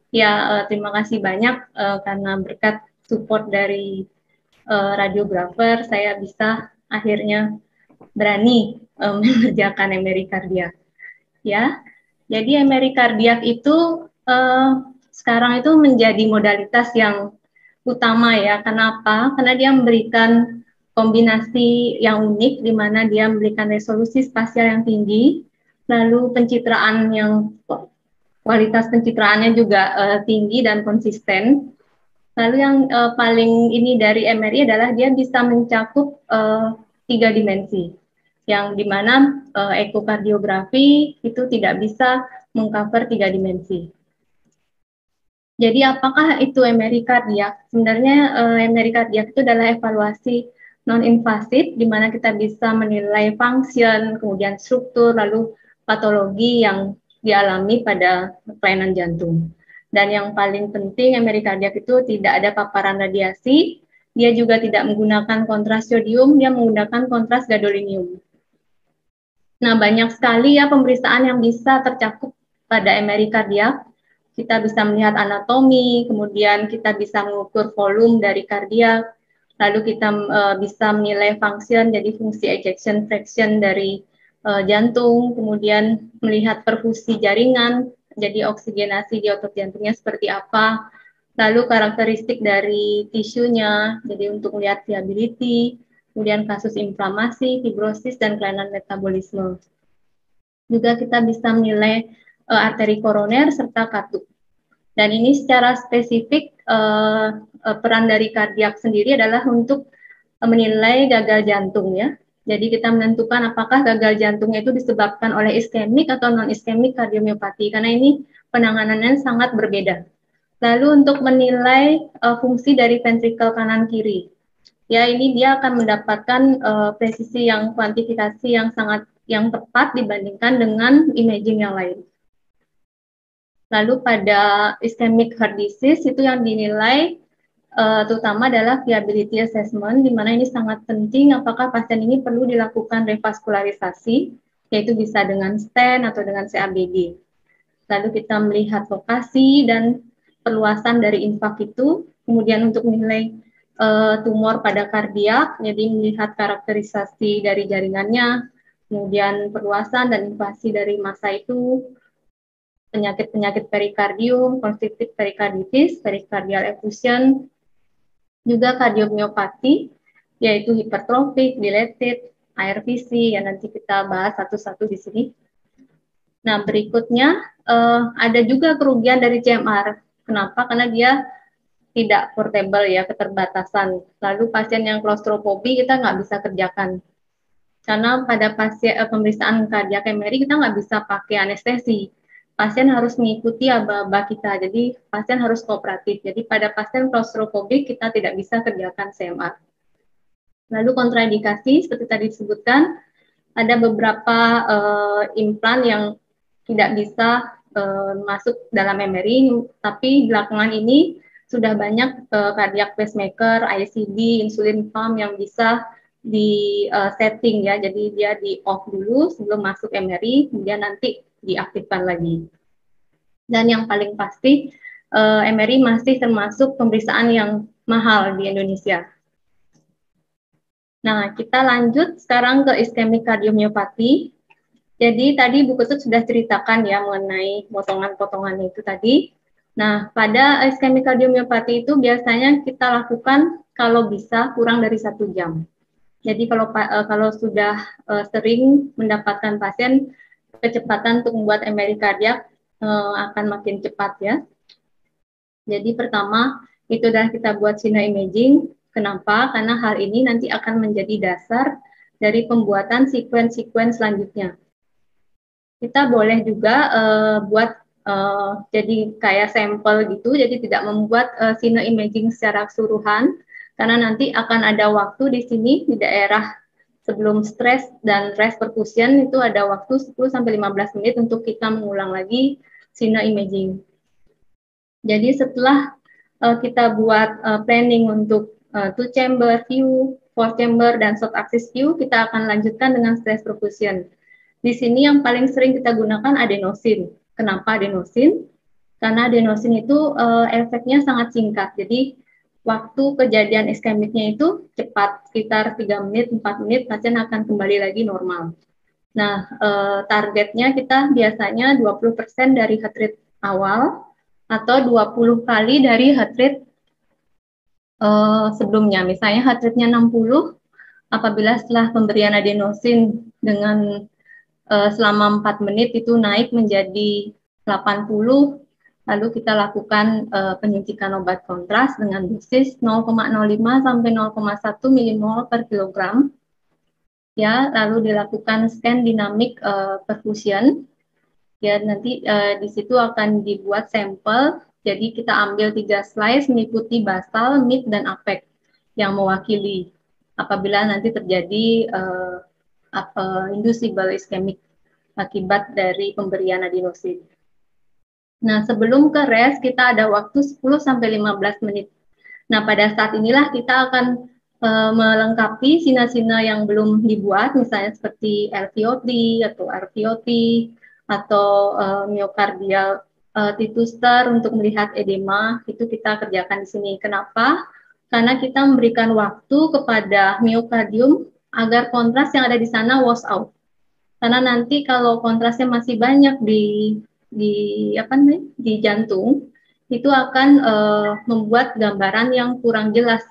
Ya, terima kasih banyak karena berkat support dari radiografer, saya bisa akhirnya berani mengerjakan MRI kardiak. Ya, jadi MRI kardiak itu sekarang itu menjadi modalitas yang utama ya. Kenapa? Karena dia memberikan kombinasi yang unik di mana dia memberikan resolusi spasial yang tinggi, lalu pencitraan yang kualitas pencitraannya juga tinggi dan konsisten. Lalu yang paling ini dari MRI adalah dia bisa mencakup 3 dimensi, yang dimana ekokardiografi itu tidak bisa mengcover 3 dimensi. Jadi apakah itu MRI kardiak? Sebenarnya MRI kardiak itu adalah evaluasi non-invasif, di mana kita bisa menilai function, kemudian struktur, lalu patologi yang dialami pada kelainan jantung. Dan yang paling penting, MRI kardiak itu tidak ada paparan radiasi, dia juga tidak menggunakan kontras yodium, dia menggunakan kontras gadolinium. Nah, banyak sekali ya pemeriksaan yang bisa tercakup pada MRI kardiak. Kita bisa melihat anatomi, kemudian kita bisa mengukur volume dari kardiak, lalu kita bisa menilai function, jadi fungsi ejection fraction dari jantung, kemudian melihat perfusi jaringan, jadi oksigenasi di otot jantungnya seperti apa, lalu karakteristik dari tisunya, jadi untuk melihat viability, kemudian kasus inflamasi, fibrosis, dan kelainan metabolisme. Juga kita bisa menilai arteri koroner serta katup. Dan ini secara spesifik peran dari kardiak sendiri adalah untuk menilai gagal jantung ya. Jadi kita menentukan apakah gagal jantungnya itu disebabkan oleh iskemik atau non-iskemik kardiomiopati, karena ini penanganannya sangat berbeda. Lalu untuk menilai fungsi dari ventrikel kanan kiri, ya ini dia akan mendapatkan presisi yang kuantifikasi yang tepat dibandingkan dengan imaging yang lain. Lalu pada ischemic heart disease itu yang dinilai terutama adalah viability assessment, di mana ini sangat penting apakah pasien ini perlu dilakukan revaskularisasi, yaitu bisa dengan stent atau dengan CABG. Lalu kita melihat lokasi dan perluasan dari infak itu, kemudian untuk menilai tumor pada kardiak, jadi melihat karakterisasi dari jaringannya, kemudian perluasan dan invasi dari massa itu, penyakit-penyakit perikardium, konstriktif perikarditis, perikardial effusion, juga kardiomiopati, yaitu hipertrofik, dilated, ARVC, yang nanti kita bahas satu-satu di sini. Nah, berikutnya ada juga kerugian dari CMR. Kenapa? Karena dia tidak portable ya, keterbatasan. Lalu pasien yang klaustrofobi kita nggak bisa kerjakan. Karena pada pasien pemeriksaan kardiak MRI kita nggak bisa pakai anestesi. Pasien harus mengikuti aba-aba kita, jadi pasien harus kooperatif. Jadi pada pasien klaustrofobik kita tidak bisa kerjakan CMR. Lalu kontraindikasi seperti tadi disebutkan, ada beberapa implan yang tidak bisa masuk dalam MRI, tapi belakangan ini sudah banyak cardiac pacemaker, ICD, insulin pump yang bisa di setting ya, jadi dia di off dulu sebelum masuk MRI, kemudian nanti diaktifkan lagi. Dan yang paling pasti, MRI masih termasuk pemeriksaan yang mahal di Indonesia. Nah, kita lanjut sekarang ke iskemik kardiomiopati. Jadi tadi Bu Ketut sudah ceritakan ya mengenai potongan-potongan itu tadi. Nah, pada iskemik kardiomiopati itu biasanya kita lakukan kalau bisa kurang dari 1 jam. Jadi kalau sudah sering mendapatkan pasien, kecepatan untuk membuat MRI kardiak akan makin cepat ya. Jadi pertama itu adalah kita buat signal imaging. Kenapa? Karena hal ini nanti akan menjadi dasar dari pembuatan sekuen-sekuen selanjutnya. Kita boleh juga buat jadi kayak sampel gitu, jadi tidak membuat signal imaging secara keseluruhan, karena nanti akan ada waktu di sini di daerah sebelum stres dan rest perfusion itu ada waktu 10-15 menit untuk kita mengulang lagi signal imaging. Jadi setelah kita buat planning untuk 2-chamber view, 4-chamber, dan short axis view, kita akan lanjutkan dengan stress perfusion. Di sini yang paling sering kita gunakan adenosin. Kenapa adenosin? Karena adenosin itu efeknya sangat singkat. Jadi waktu kejadian iskemiknya itu cepat, sekitar 3 menit, 4 menit, pasien akan kembali lagi normal. Nah, targetnya kita biasanya 20% dari heart rate awal atau 20 kali dari heart rate sebelumnya. Misalnya heart rate-nya 60, apabila setelah pemberian adenosin dengan selama 4 menit itu naik menjadi 80, lalu kita lakukan penyuntikan obat kontras dengan dosis 0,05 sampai 0,1 milimol per kilogram. Ya, lalu dilakukan scan dinamik perfusion. Ya, nanti di situ akan dibuat sampel. Jadi kita ambil 3 slice meliputi basal, mid, dan apec yang mewakili apabila nanti terjadi inducible iskemik akibat dari pemberian adenosin. Nah, sebelum ke rest kita ada waktu 10-15 menit. Nah, pada saat inilah kita akan melengkapi sina-sina yang belum dibuat, misalnya seperti LVOT atau RVOT atau myocardial tituster untuk melihat edema, itu kita kerjakan di sini. Kenapa? Karena kita memberikan waktu kepada myokardium agar kontras yang ada di sana wash out. Karena nanti kalau kontrasnya masih banyak di di jantung, itu akan membuat gambaran yang kurang jelas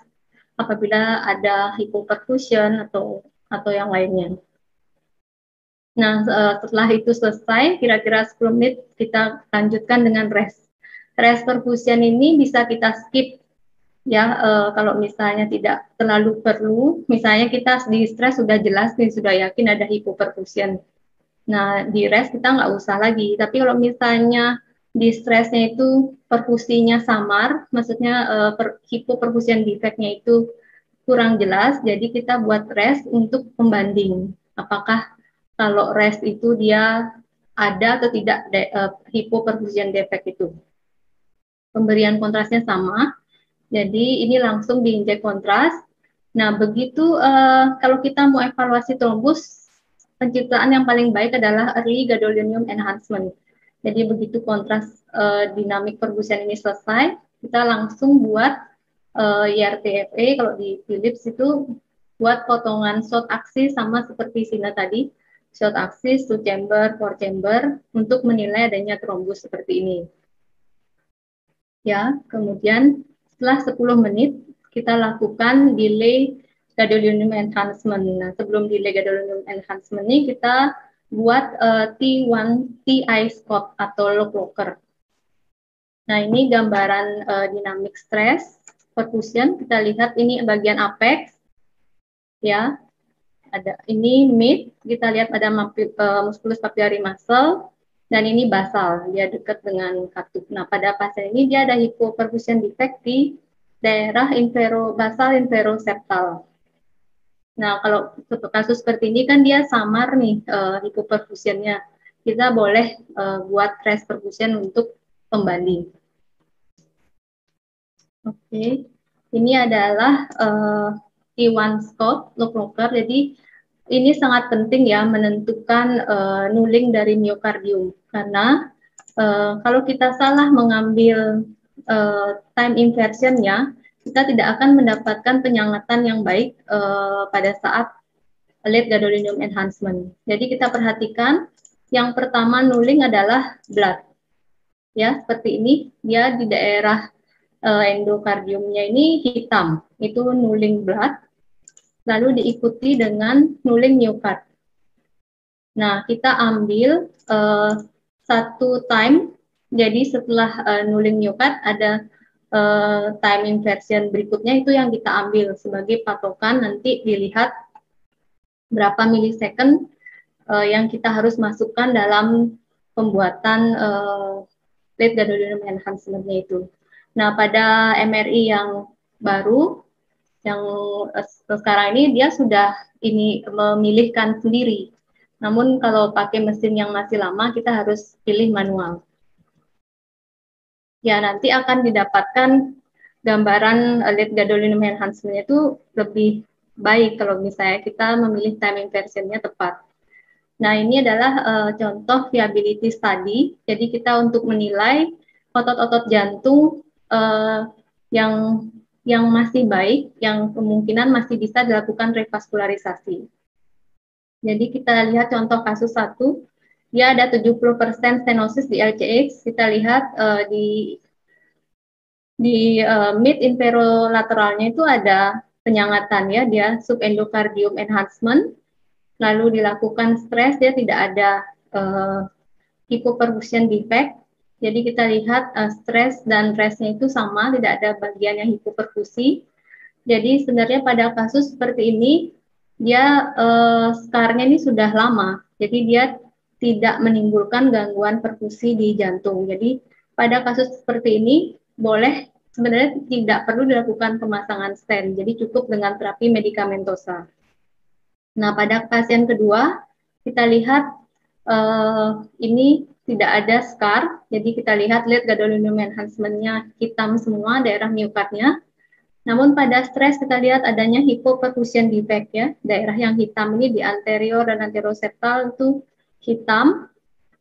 apabila ada hipoperfusion atau yang lainnya. Nah, setelah itu selesai, kira-kira 10 menit kita lanjutkan dengan rest. Rest perfusion ini bisa kita skip ya, kalau misalnya tidak terlalu perlu, misalnya kita di stres sudah jelas nih, sudah yakin ada hipoperfusion. Nah, di rest kita nggak usah lagi. Tapi kalau misalnya di stresnya itu perfusinya samar, maksudnya hipoperfusion defectnya itu kurang jelas, jadi kita buat rest untuk pembanding. Apakah kalau rest itu dia ada atau tidak hipoperfusion defect itu. Pemberian kontrasnya sama, jadi ini langsung diinjek kontras. Nah, begitu kalau kita mau evaluasi trombus, penciptaan yang paling baik adalah early gadolinium enhancement. Jadi begitu kontras dinamik perfusion ini selesai, kita langsung buat IRTFA. Kalau di Philips itu buat potongan short axis sama seperti Sina tadi, short axis, 2 chamber, 4 chamber untuk menilai adanya trombus seperti ini. Ya, kemudian setelah 10 menit kita lakukan delay gadolinium enhancement. Nah, sebelum delay gadolinium enhancement ini kita buat T1 TI scope atau lock locker. Nah, ini gambaran dinamik stress perfusion. Kita lihat ini bagian apex, ya. Ada ini mid. Kita lihat ada musculus papillary muscle. Dan ini basal, dia dekat dengan katup. Nah, pada pasien ini dia ada hipoperfusion defect di daerah basal inferoseptal. Nah, kalau kasus seperti ini kan dia samar nih hipoperfusionnya. Kita boleh buat rest perfusion untuk pembanding. Oke, ini adalah T1 scope lock locker. Jadi ini sangat penting ya menentukan nuling dari myokardium karena kalau kita salah mengambil time inversionnya, kita tidak akan mendapatkan penyangatan yang baik pada saat late gadolinium enhancement. Jadi kita perhatikan yang pertama nuling adalah blood. Ya, seperti ini dia di daerah endokardiumnya ini hitam, itu nuling blood. Lalu diikuti dengan nuling myokard. Nah, kita ambil satu time, jadi setelah nuling myokard ada time inversion berikutnya itu yang kita ambil sebagai patokan nanti dilihat berapa milisecond yang kita harus masukkan dalam pembuatan late gadolinium enhancement-nya itu. Nah, pada MRI yang baru, yang sekarang ini dia sudah memilihkan sendiri. Namun kalau pakai mesin yang masih lama, kita harus pilih manual. Ya, nanti akan didapatkan gambaran late gadolinium enhancement itu lebih baik kalau misalnya kita memilih time inversion-nya tepat. Nah, ini adalah contoh viability study. Jadi kita untuk menilai otot-otot jantung yang masih baik, yang kemungkinan masih bisa dilakukan revaskularisasi. Jadi kita lihat contoh kasus 1, dia ada 70% stenosis di LCH. Kita lihat di mid inferolateralnya itu ada penyangatan ya, dia subendocardium enhancement, lalu dilakukan stres, dia tidak ada hypoperfusion defect. Jadi kita lihat stres dan restnya itu sama, tidak ada bagian yang hipoperfusi. Jadi sebenarnya pada kasus seperti ini, dia skarnya ini sudah lama, jadi dia tidak menimbulkan gangguan perfusi di jantung. Jadi pada kasus seperti ini, boleh sebenarnya tidak perlu dilakukan pemasangan stent, jadi cukup dengan terapi medikamentosa. Nah, pada pasien kedua, kita lihat ini tidak ada scar, jadi kita lihat gadolinium enhancement-nya hitam semua, daerah miokardnya. Namun pada stres kita lihat adanya hypoperfusion defect ya, daerah yang hitam ini di anterior dan anteroseptal itu hitam.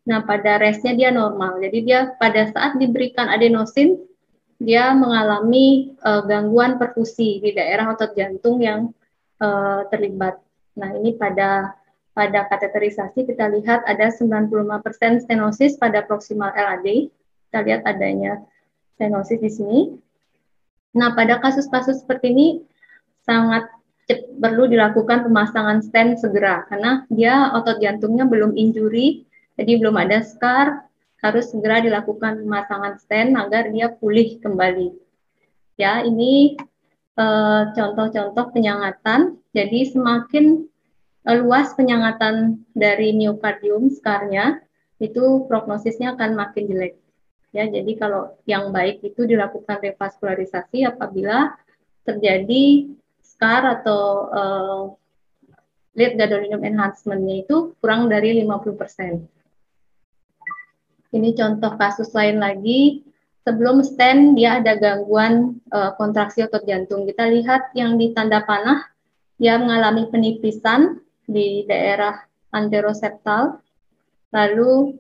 Nah, pada restnya dia normal. Jadi dia pada saat diberikan adenosin, dia mengalami gangguan perfusi di daerah otot jantung yang terlibat. Nah, ini pada kateterisasi kita lihat ada 95% stenosis pada proximal LAD. Kita lihat adanya stenosis di sini. Nah, pada kasus-kasus seperti ini sangat perlu dilakukan pemasangan stent segera karena dia otot jantungnya belum injury, jadi belum ada scar, harus segera dilakukan pemasangan stent agar dia pulih kembali. Ya, ini contoh-contoh penyangatan. Jadi semakin luas penyangatan dari miokardium skarnya, itu prognosisnya akan makin jelek. Ya, jadi kalau yang baik itu dilakukan revaskularisasi apabila terjadi scar atau lead gadolinium enhancement-nya itu kurang dari 50%. Ini contoh kasus lain lagi. Sebelum stent dia ada gangguan kontraksi otot jantung. Kita lihat yang di tanda panah, dia mengalami penipisan di daerah anteroseptal. Lalu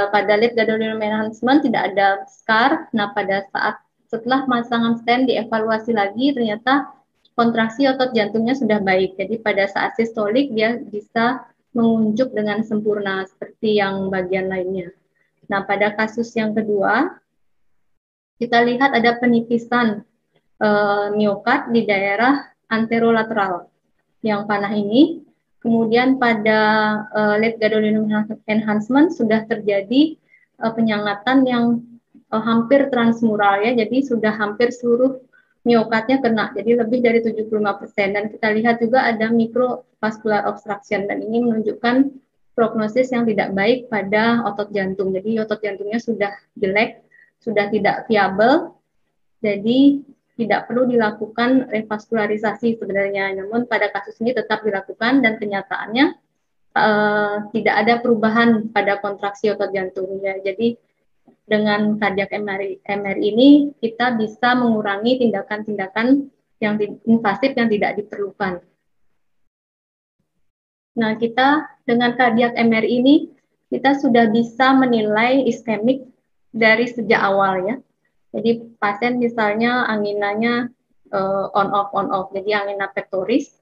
pada lead gadolinium enhancement tidak ada scar. Nah, pada saat setelah pemasangan stent dievaluasi lagi, ternyata kontraksi otot jantungnya sudah baik. Jadi pada saat sistolik dia bisa mengunjuk dengan sempurna seperti yang bagian lainnya. Nah, pada kasus yang kedua, kita lihat ada penipisan miokard di daerah anterolateral yang panah ini. Kemudian pada lead gadolinium enhancement sudah terjadi penyangatan yang hampir transmural ya, jadi sudah hampir seluruh miokardnya kena, jadi lebih dari 75%. Dan kita lihat juga ada microvascular obstruction, dan ini menunjukkan prognosis yang tidak baik pada otot jantung. Jadi otot jantungnya sudah jelek, sudah tidak viabel, jadi tidak perlu dilakukan revaskularisasi sebenarnya. Namun pada kasus ini tetap dilakukan dan kenyataannya tidak ada perubahan pada kontraksi otot jantungnya. Jadi dengan cardiac MRI ini kita bisa mengurangi tindakan-tindakan yang invasif yang tidak diperlukan. Nah, kita dengan cardiac MRI ini kita sudah bisa menilai iskemik dari sejak awal ya. Jadi pasien misalnya anginanya on off, jadi angina pectoris,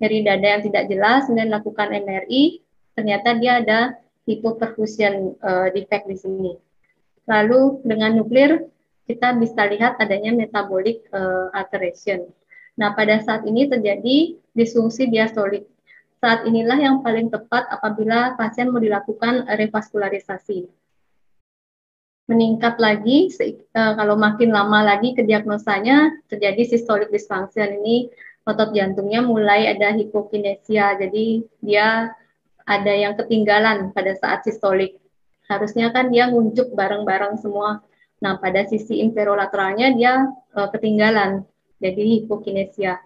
nyeri dada yang tidak jelas, kemudian lakukan MRI, ternyata dia ada hypoperfusion defect di sini. Lalu dengan nuklir kita bisa lihat adanya metabolic alteration. Nah, pada saat ini terjadi disfungsi diastolik. Saat inilah yang paling tepat apabila pasien mau dilakukan revaskularisasi. Meningkat lagi, kalau makin lama lagi ke diagnosanya terjadi systolic dysfunction. Ini otot jantungnya mulai ada hipokinesia, jadi dia ada yang ketinggalan pada saat sistolik. Harusnya kan dia ngunjuk bareng-bareng semua. Nah, pada sisi inferolateralnya dia ketinggalan, jadi hipokinesia.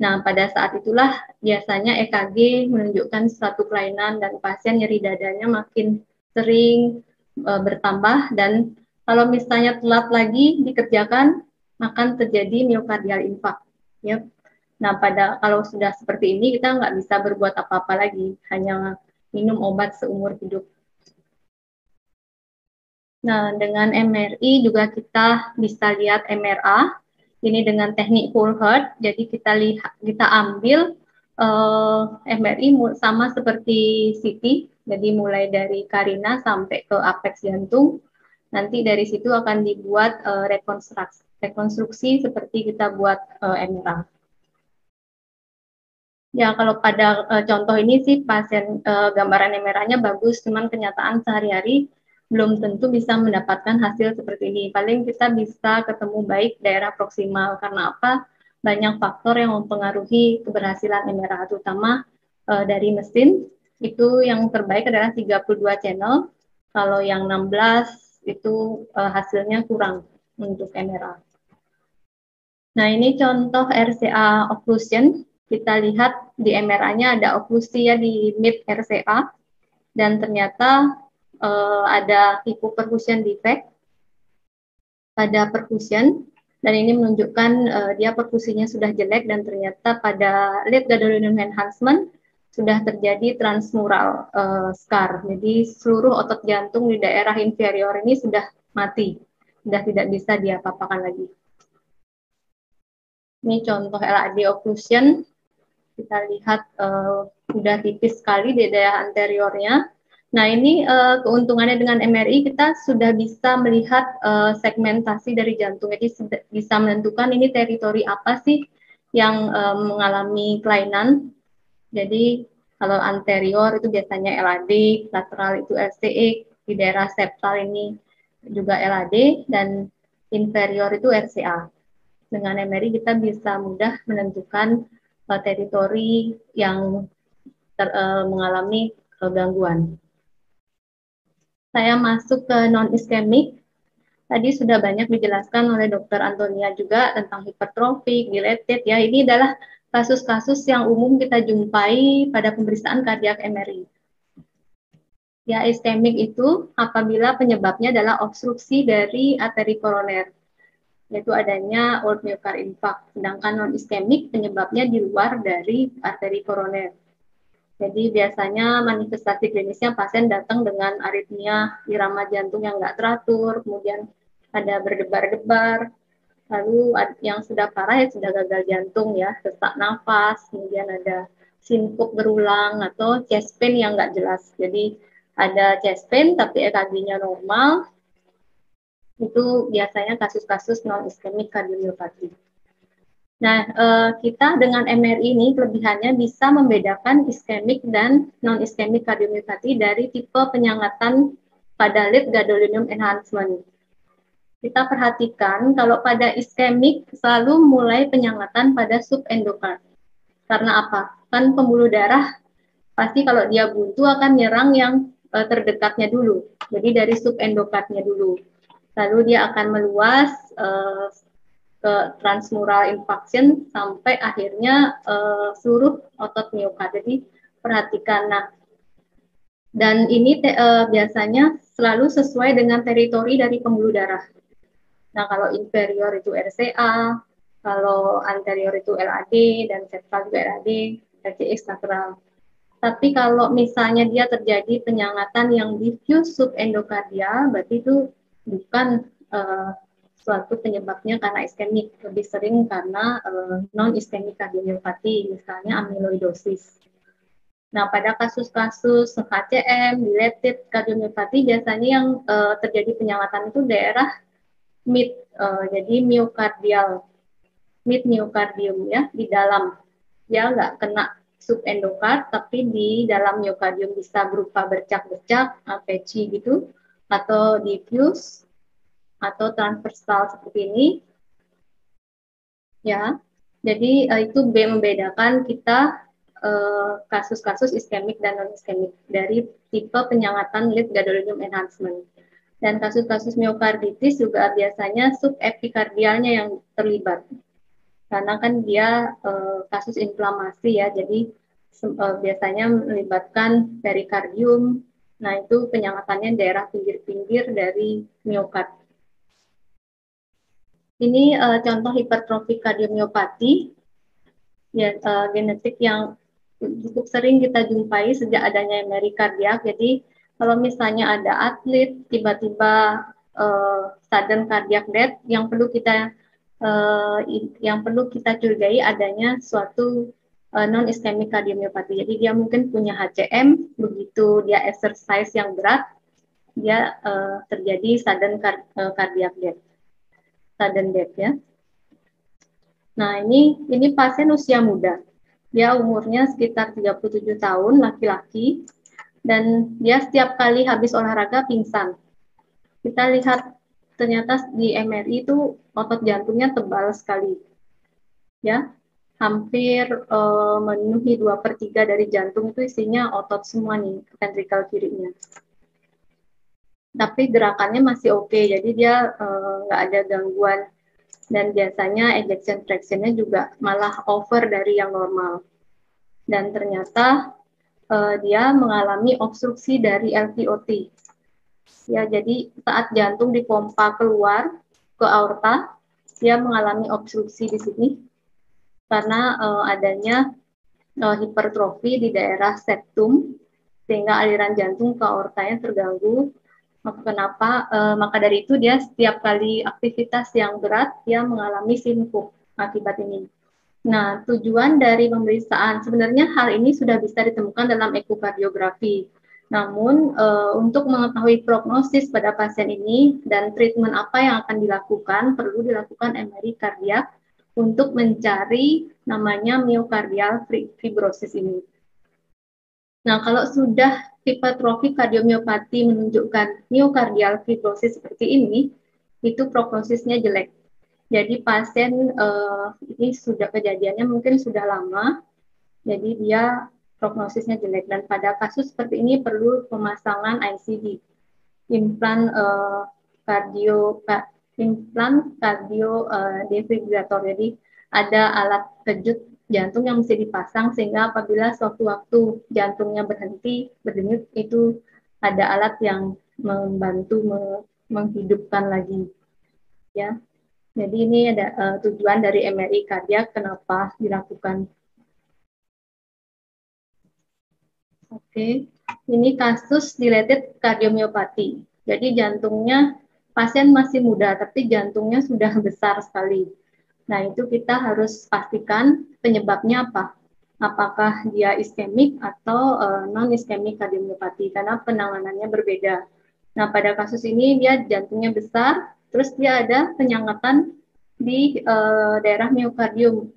Nah, pada saat itulah biasanya EKG menunjukkan suatu kelainan dan pasien nyeri dadanya makin sering bertambah, dan kalau misalnya telat lagi dikerjakan akan terjadi miokardial infark. Ya. Nah, kalau sudah seperti ini kita nggak bisa berbuat apa-apa lagi, hanya minum obat seumur hidup. Nah, dengan MRI juga kita bisa lihat MRA. Ini dengan teknik whole heart. Jadi kita ambil MRI sama seperti CT. Jadi mulai dari karina sampai ke apeks jantung. Nanti dari situ akan dibuat rekonstruksi seperti kita buat MRA. Ya, kalau pada contoh ini sih pasien gambaran MRA-nya bagus, cuman kenyataan sehari-hari belum tentu bisa mendapatkan hasil seperti ini. Paling kita bisa ketemu baik daerah proksimal. Karena apa? Banyak faktor yang mempengaruhi keberhasilan MRA, terutama dari mesin. Itu yang terbaik adalah 32 channel. Kalau yang 16 itu hasilnya kurang untuk MRA. Nah, ini contoh RCA occlusion. Kita lihat di MRA-nya ada oklusi ya di mid RCA, dan ternyata ada hypoperfusion defect pada perfusion, dan ini menunjukkan dia perfusinya sudah jelek, dan ternyata pada late gadolinium enhancement sudah terjadi transmural scar. Jadi seluruh otot jantung di daerah inferior ini sudah mati, sudah tidak bisa diapa-apakan lagi. Ini contoh LAD occlusion. Kita lihat udah tipis sekali di daerah anteriornya. Nah, ini keuntungannya dengan MRI, kita sudah bisa melihat segmentasi dari jantung. Jadi bisa menentukan ini teritori apa sih yang mengalami kelainan. Jadi kalau anterior itu biasanya LAD, lateral itu LCE, di daerah septal ini juga LAD, dan inferior itu RCA. Dengan MRI kita bisa mudah menentukan teritori yang mengalami gangguan. Saya masuk ke non-iskemik. Tadi sudah banyak dijelaskan oleh Dr. Antonia juga tentang hipertrofik, dilated. Ya, ini adalah kasus-kasus yang umum kita jumpai pada pemeriksaan kardiak MRI. Ya, iskemik itu apabila penyebabnya adalah obstruksi dari arteri koroner, yaitu adanya old myocard infarct. Sedangkan non-iskemik penyebabnya di luar dari arteri koroner. Jadi biasanya manifestasi klinisnya pasien datang dengan aritmia irama jantung yang nggak teratur, kemudian ada berdebar-debar, lalu yang sudah parah ya sudah gagal jantung ya, sesak nafas, kemudian ada sinkup berulang atau chest pain yang nggak jelas. Jadi ada chest pain tapi EKG-nya normal, itu biasanya kasus-kasus non-iskemik kardiomyopati. Nah, kita dengan MRI ini kelebihannya bisa membedakan iskemik dan non-iskemik kardiomyopati dari tipe penyangatan pada late gadolinium enhancement. Kita perhatikan kalau pada iskemik selalu mulai penyangatan pada subendokard. Karena apa? Kan pembuluh darah pasti kalau dia buntu akan nyerang yang terdekatnya dulu. Jadi dari subendokardnya dulu. Lalu dia akan meluas ke transmural infarction sampai akhirnya seluruh otot miokard. Jadi perhatikan. Nah, dan ini biasanya selalu sesuai dengan teritori dari pembuluh darah. Nah, kalau inferior itu RCA, kalau anterior itu LAD, dan septal juga LAD, RCX lateral. Tapi kalau misalnya dia terjadi penyangatan yang diffuse subendokardial, berarti itu bukan suatu penyebabnya karena iskemik, lebih sering karena non-iskemik kardiomyopati, misalnya amyloidosis. Nah, pada kasus-kasus HCM, dilated kardiomyopati, biasanya yang terjadi penyangatan itu daerah mid, jadi myokardial, mid myokardium ya, di dalam. Dia nggak kena subendokard, tapi di dalam myokardium bisa berupa bercak-bercak, peci gitu, atau diffuse, atau transversal seperti ini, ya. Jadi itu membedakan kita kasus-kasus iskemik dan non-iskemik dari tipe penyangatan late gadolinium enhancement. Dan kasus-kasus miokarditis juga biasanya subepikardialnya yang terlibat. Karena kan dia kasus inflamasi ya, jadi biasanya melibatkan perikardium. Nah, itu penyangatannya daerah pinggir-pinggir dari miokard. Ini contoh hipertrofik kardiomyopati, ya, genetik yang cukup sering kita jumpai sejak adanya MRI kardiak. Jadi kalau misalnya ada atlet tiba-tiba sudden cardiac death yang perlu kita curigai adanya suatu non iskemik kardiomyopati. Jadi dia mungkin punya HCM, begitu dia exercise yang berat, dia terjadi sudden cardiac death, sudden death ya. Nah ini pasien usia muda, dia umurnya sekitar 37 tahun, laki-laki, dan dia setiap kali habis olahraga pingsan. Kita lihat ternyata di MRI itu otot jantungnya tebal sekali, ya, hampir memenuhi 2/3 dari jantung itu isinya otot semua nih, ventrikel kirinya. Tapi gerakannya masih oke, jadi dia nggak ada gangguan, dan biasanya ejection fraction-nya juga malah over dari yang normal. Dan ternyata dia mengalami obstruksi dari LVOT. Ya, jadi saat jantung dipompa keluar ke aorta, dia mengalami obstruksi di sini karena adanya hipertrofi di daerah septum, sehingga aliran jantung ke aortanya terganggu. Maka dari itu dia setiap kali aktivitas yang berat, dia mengalami sinkup akibat ini. Nah, tujuan dari pemeriksaan, sebenarnya hal ini sudah bisa ditemukan dalam ekokardiografi. Namun, untuk mengetahui prognosis pada pasien ini dan treatment apa yang akan dilakukan, perlu dilakukan MRI kardiak untuk mencari namanya myocardial fibrosis ini. Nah, kalau sudah hipertrofi kardiomyopati menunjukkan myocardial fibrosis seperti ini, itu prognosisnya jelek. Jadi pasien ini sudah kejadiannya mungkin sudah lama, jadi dia prognosisnya jelek, dan pada kasus seperti ini perlu pemasangan ICD, implan defibrillator. Jadi ada alat kejut jantung yang mesti dipasang sehingga apabila suatu waktu jantungnya berhenti berdenyut, itu ada alat yang membantu menghidupkan lagi, ya. Jadi ini ada tujuan dari MRI kardiak kenapa dilakukan. Oke, ini kasus dilated kardiomyopati. Jadi jantungnya pasien masih muda, tapi jantungnya sudah besar sekali. Nah, itu kita harus pastikan penyebabnya apa. Apakah dia iskemik atau non-iskemik kardiomyopati, karena penanganannya berbeda. Nah, pada kasus ini dia jantungnya besar, terus dia ada penyangatan di daerah miokardium.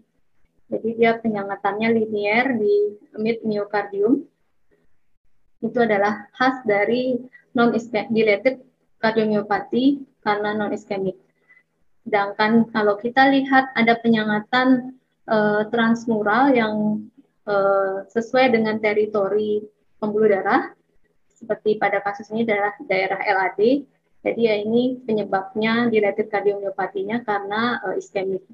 Jadi dia penyangatannya linier di mid myocardium. Itu adalah khas dari non-dilated kardiomyopati karena non-iskemik. Sedangkan kalau kita lihat ada penyangatan transmural yang sesuai dengan teritori pembuluh darah, seperti pada kasus ini adalah daerah LAD, jadi ya ini penyebabnya dilated kardiomyopatinya karena iskemik.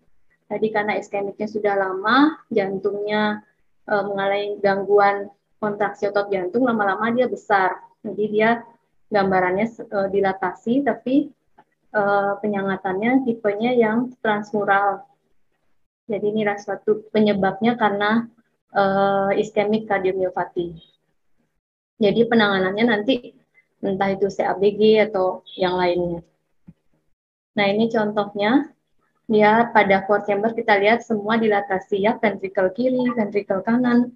Jadi karena iskemiknya sudah lama, jantungnya mengalami gangguan kontraksi otot jantung, lama-lama dia besar. Jadi dia gambarannya dilatasi, tapi penyangatannya tipenya yang transmural. Jadi ini suatu penyebabnya karena iskemik kardiomyopati. Jadi penanganannya nanti entah itu CABG atau yang lainnya. Nah, ini contohnya. Ya, pada four chamber kita lihat semua dilatasi ya, ventrikel kiri, ventrikel kanan,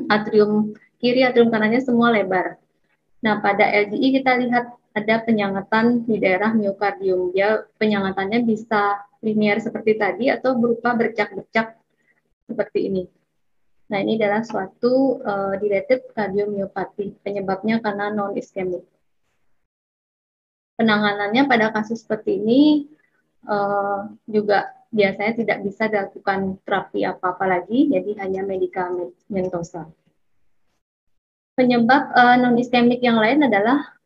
atrium kiri, atrium kanannya semua lebar. Nah, pada LGI kita lihat ada penyangatan di daerah miokardium. Ya, penyangatannya bisa linear seperti tadi atau berupa bercak-bercak seperti ini. Nah, ini adalah suatu dilated kardiomyopati. Penyebabnya karena non-iskemik. Penanganannya pada kasus seperti ini juga biasanya tidak bisa dilakukan terapi apa-apa lagi, jadi hanya medikamentosa. Penyebab non-iskemik yang lain adalah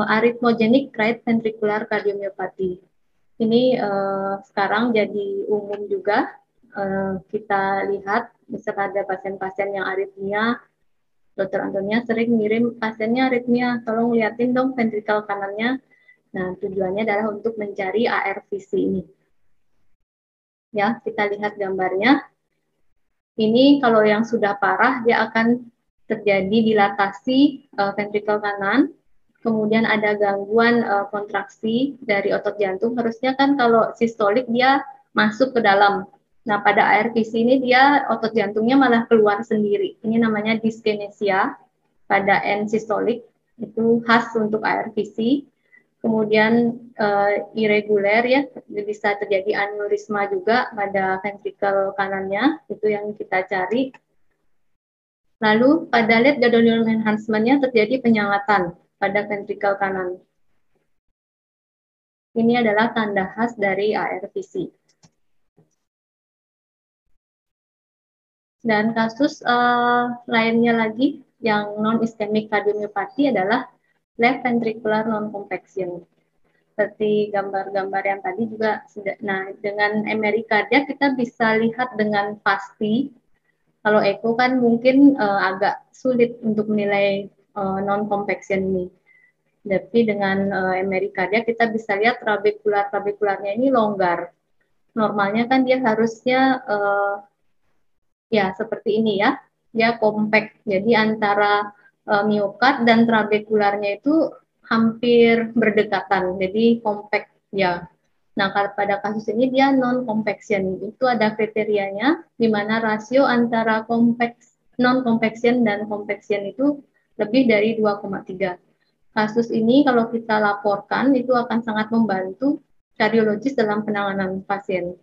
arrhythmogenic right ventricular cardiomyopathy. Ini sekarang jadi umum juga. Kita lihat misalnya ada pasien-pasien yang aritmia, Dokter Antonia sering ngirim pasiennya aritmia, tolong liatin dong ventrikel kanannya. Nah, tujuannya adalah untuk mencari ARVC ini. Ya, kita lihat gambarnya. Ini kalau yang sudah parah, dia akan terjadi dilatasi ventrikel kanan, kemudian ada gangguan kontraksi dari otot jantung, harusnya kan kalau sistolik dia masuk ke dalam. Nah, pada ARVC ini dia otot jantungnya malah keluar sendiri. Ini namanya dyskinesia pada end sistolik, itu khas untuk ARVC. Kemudian irreguler ya, bisa terjadi aneurisma juga pada ventrikel kanannya, itu yang kita cari. Lalu pada late gadolinium enhancement-nya terjadi penyangatan pada ventrikel kanan. Ini adalah tanda khas dari ARVC. Dan kasus lainnya lagi yang non-ischemic cardiomyopathy adalah left ventricular non-compaction. Seperti gambar-gambar yang tadi juga sudah. Nah, dengan MRI kardiak kita bisa lihat dengan pasti. Kalau echo kan mungkin agak sulit untuk menilai non-compaction ini. Tapi dengan MRI kardiak kita bisa lihat trabekularnya ini longgar. Normalnya kan dia harusnya ya seperti ini ya, dia compact. Jadi antara miokard dan trabekularnya itu hampir berdekatan, jadi compact ya. Nah, kalau pada kasus ini dia non-compaction, itu ada kriterianya, di mana rasio antara non-compaction dan compaction itu lebih dari 2,3. Kasus ini kalau kita laporkan, itu akan sangat membantu kardiologis dalam penanganan pasien.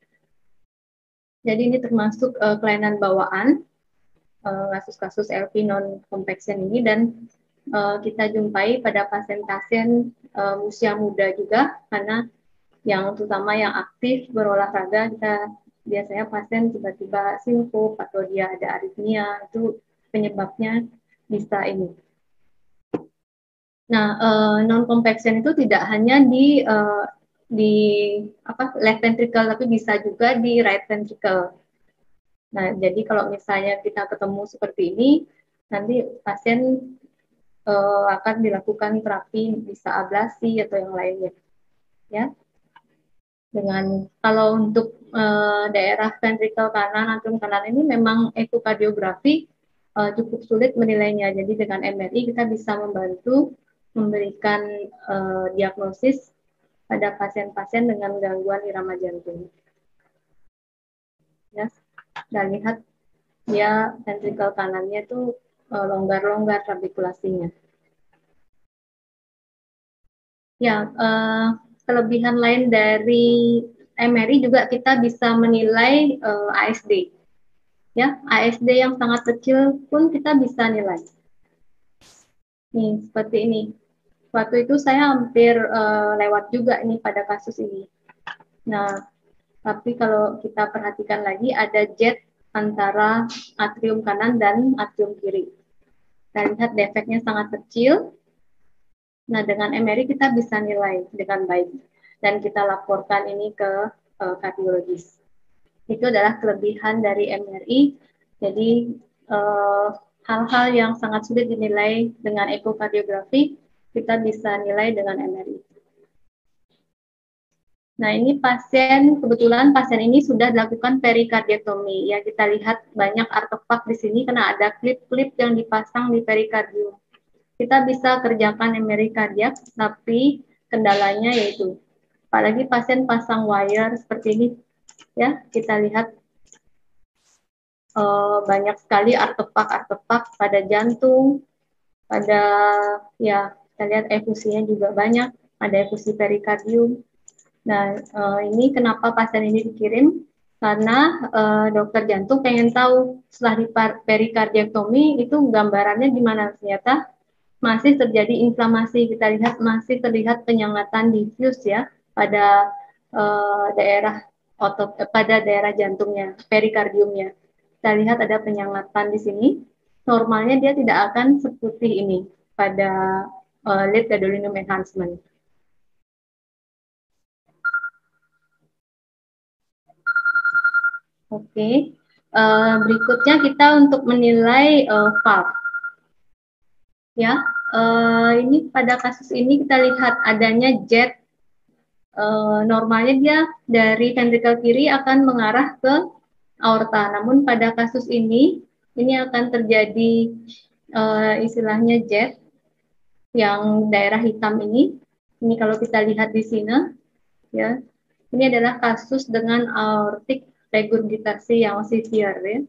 Jadi ini termasuk kelainan bawaan, kasus-kasus LP non-compaction ini, dan kita jumpai pada pasien-pasien usia muda juga, karena yang terutama yang aktif berolahraga, kita biasanya pasien tiba-tiba sinkop atau dia ada aritmia, itu penyebabnya bisa ini. Nah, non-compaction itu tidak hanya di left ventricle, tapi bisa juga di right ventricle. Nah, jadi kalau misalnya kita ketemu seperti ini, nanti pasien akan dilakukan terapi, bisa ablasi atau yang lainnya, ya. Dengan kalau untuk daerah ventrikel kanan, atrium kanan ini memang ekokardiografi cukup sulit menilainya. Jadi dengan MRI kita bisa membantu memberikan diagnosis pada pasien-pasien dengan gangguan irama jantung. Ya, dan lihat dia ventrikel kanannya itu longgar-longgar trabekulasinya. Ya, kelebihan lain dari MRI juga kita bisa menilai ASD. Ya, ASD yang sangat kecil pun kita bisa nilai. Nih, seperti ini. Waktu itu saya hampir lewat juga ini pada kasus ini. Nah, tapi kalau kita perhatikan lagi ada jet antara atrium kanan dan atrium kiri. Kita lihat defeknya sangat kecil. Nah, dengan MRI kita bisa nilai dengan baik dan kita laporkan ini ke kardiologis. Itu adalah kelebihan dari MRI. Jadi hal-hal yang sangat sulit dinilai dengan ekokardiografi kita bisa nilai dengan MRI. Nah, ini kebetulan pasien ini sudah dilakukan perikardiektomi. Ya, kita lihat banyak artefak di sini karena ada klip-klip yang dipasang di perikardium. Kita bisa kerjakan MRI kardiak, tapi kendalanya yaitu, apalagi pasien pasang wire seperti ini, ya, kita lihat banyak sekali artefak-artefak pada jantung, pada, ya, kita lihat efusinya juga banyak, ada efusi perikardium. Nah, ini kenapa pasien ini dikirim? Karena dokter jantung pengen tahu setelah di perikardiektomi itu gambarannya gimana. Ternyata masih terjadi inflamasi. Kita lihat masih terlihat penyangatan diffuse ya pada daerah otot, pada daerah jantungnya, perikardiumnya. Kita lihat ada penyangatan di sini. Normalnya dia tidak akan seputih ini pada late gadolinium enhancement. Oke, berikutnya kita untuk menilai valve. Ya, ini pada kasus ini kita lihat adanya jet. Normalnya dia dari ventrikel kiri akan mengarah ke aorta. Namun pada kasus ini akan terjadi istilahnya jet. yang daerah hitam ini kalau kita lihat di sini, ya, ini adalah kasus dengan aortic regurgitasi yang severe, ya.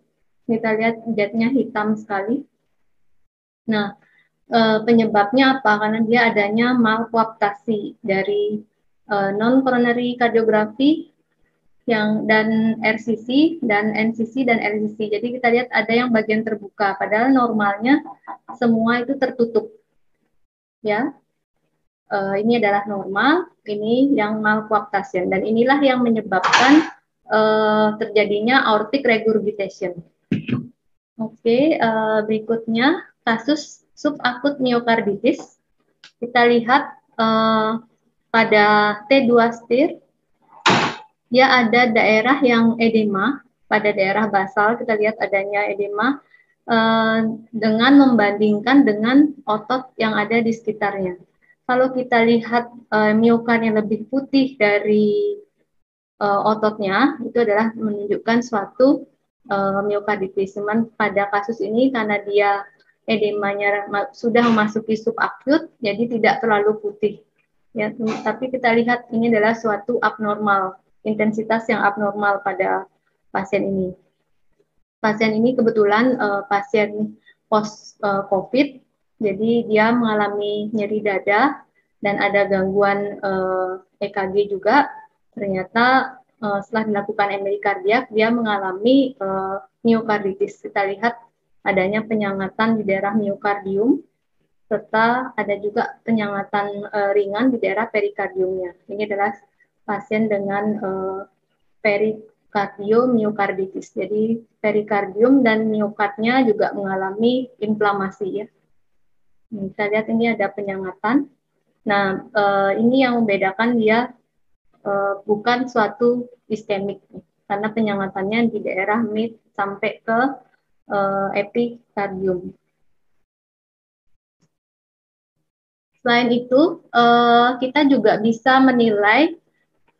Kita lihat jatnya hitam sekali. Nah, penyebabnya apa? Karena dia adanya malkoaptasi dari non-coronary cardiography dan RCC dan NCC dan LCC. Jadi kita lihat ada yang bagian terbuka, padahal normalnya semua itu tertutup. Ya, ini adalah normal, ini yang malcoaptation, dan inilah yang menyebabkan terjadinya aortic regurgitation. Oke, berikutnya kasus subakut miokarditis. Kita lihat pada T2 stir, dia ada daerah yang edema, pada daerah basal kita lihat adanya edema dengan membandingkan dengan otot yang ada di sekitarnya. Kalau kita lihat miokard yang lebih putih dari ototnya, itu adalah menunjukkan suatu miokarditis. Cuman pada kasus ini karena dia edemanya sudah memasuki subakut, jadi tidak terlalu putih. Ya, tapi kita lihat ini adalah suatu abnormal, intensitas yang abnormal pada pasien ini. Pasien ini kebetulan pasien post COVID, jadi dia mengalami nyeri dada dan ada gangguan EKG juga. Ternyata setelah dilakukan MRI kardiak, dia mengalami miokarditis. Kita lihat adanya penyangatan di daerah miokardium, serta ada juga penyangatan ringan di daerah perikardiumnya. Ini adalah pasien dengan perikardiomiyokarditis. Jadi perikardium dan miokardnya juga mengalami inflamasi, ya. Kita lihat ini ada penyangatan. Nah, ini yang membedakan dia bukan suatu iskemik, karena penyangatannya di daerah mid sampai ke epikardium. Selain itu, kita juga bisa menilai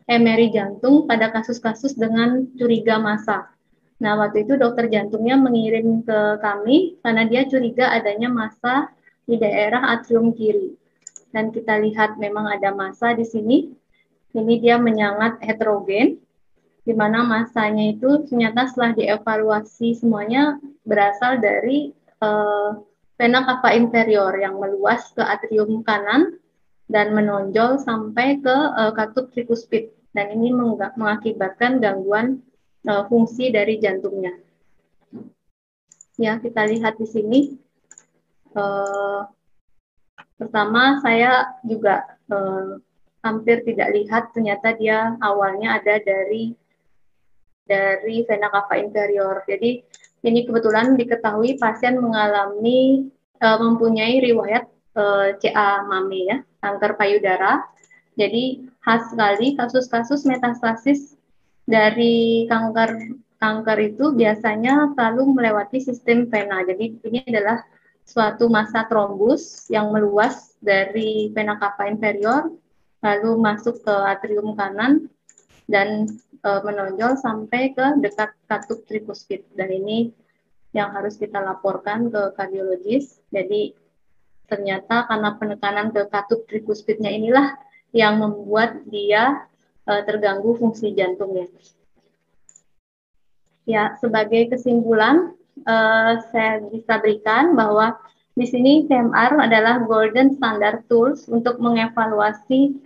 MRI jantung pada kasus-kasus dengan curiga massa. Nah, waktu itu dokter jantungnya mengirim ke kami karena dia curiga adanya massa di daerah atrium kiri. Dan kita lihat memang ada massa di sini. Ini dia menyangat heterogen, di mana massanya itu ternyata setelah dievaluasi semuanya berasal dari vena cava inferior yang meluas ke atrium kanan dan menonjol sampai ke katup trikuspid, dan ini mengakibatkan gangguan fungsi dari jantungnya. Ya, kita lihat di sini. Pertama, saya juga hampir tidak lihat, ternyata dia awalnya ada dari vena cava inferior. Jadi ini kebetulan diketahui pasien mengalami mempunyai riwayat CA MAME, ya, kanker payudara. Jadi khas sekali kasus-kasus metastasis dari kanker itu biasanya selalu melewati sistem vena. Jadi ini adalah suatu massa trombus yang meluas dari vena cava inferior, lalu masuk ke atrium kanan dan menonjol sampai ke dekat katup trikuspid. Dan ini yang harus kita laporkan ke kardiologis. Jadi ternyata karena penekanan ke katup trikuspidnya inilah yang membuat dia terganggu fungsi jantungnya. Ya, sebagai kesimpulan, saya bisa berikan bahwa di sini CMR adalah golden standard tools untuk mengevaluasi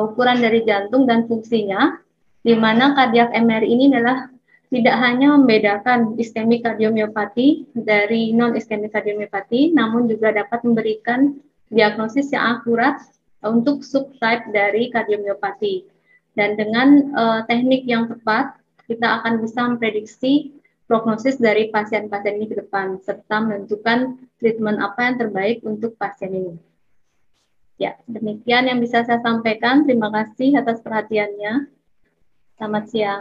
ukuran dari jantung dan fungsinya, di mana cardiac MRI ini adalah tidak hanya membedakan iskemik kardiomiopati dari non-iskemik kardiomiopati, namun juga dapat memberikan diagnosis yang akurat untuk subtype dari kardiomiopati. Dan dengan teknik yang tepat, kita akan bisa memprediksi prognosis dari pasien-pasien ini ke depan, serta menentukan treatment apa yang terbaik untuk pasien ini. Ya, demikian yang bisa saya sampaikan. Terima kasih atas perhatiannya. Selamat siang.